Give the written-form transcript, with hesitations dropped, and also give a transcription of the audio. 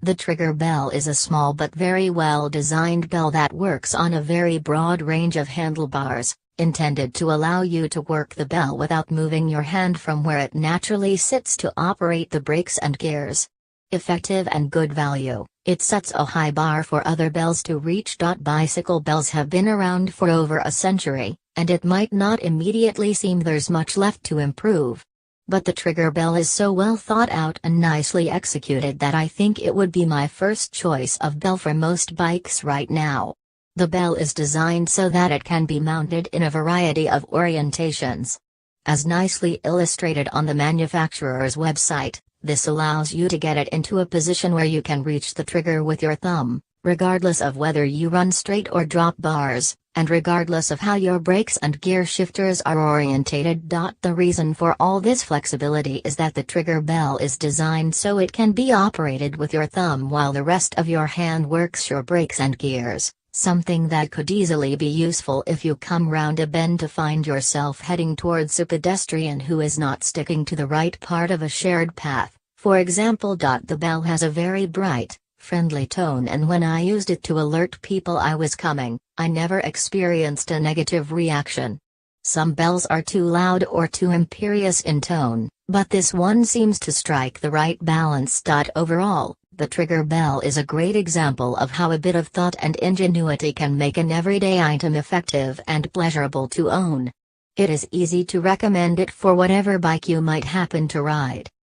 The trigger bell is a small but very well-designed bell that works on a very broad range of handlebars, intended to allow you to work the bell without moving your hand from where it naturally sits to operate the brakes and gears. Effective and good value, it sets a high bar for other bells to reach. Bicycle bells have been around for over a century, and it might not immediately seem there's much left to improve. But the trigger bell is so well thought out and nicely executed that I think it would be my first choice of bell for most bikes right now. The bell is designed so that it can be mounted in a variety of orientations. As nicely illustrated on the manufacturer's website, this allows you to get it into a position where you can reach the trigger with your thumb, regardless of whether you run straight or drop bars, and regardless of how your brakes and gear shifters are orientated. The reason for all this flexibility is that the trigger bell is designed so it can be operated with your thumb while the rest of your hand works your brakes and gears, something that could easily be useful if you come round a bend to find yourself heading towards a pedestrian who is not sticking to the right part of a shared path, for example. The bell has a very bright, friendly tone, and when I used it to alert people I was coming, I never experienced a negative reaction. Some bells are too loud or too imperious in tone, but this one seems to strike the right balance. Overall, the trigger bell is a great example of how a bit of thought and ingenuity can make an everyday item effective and pleasurable to own. It is easy to recommend it for whatever bike you might happen to ride.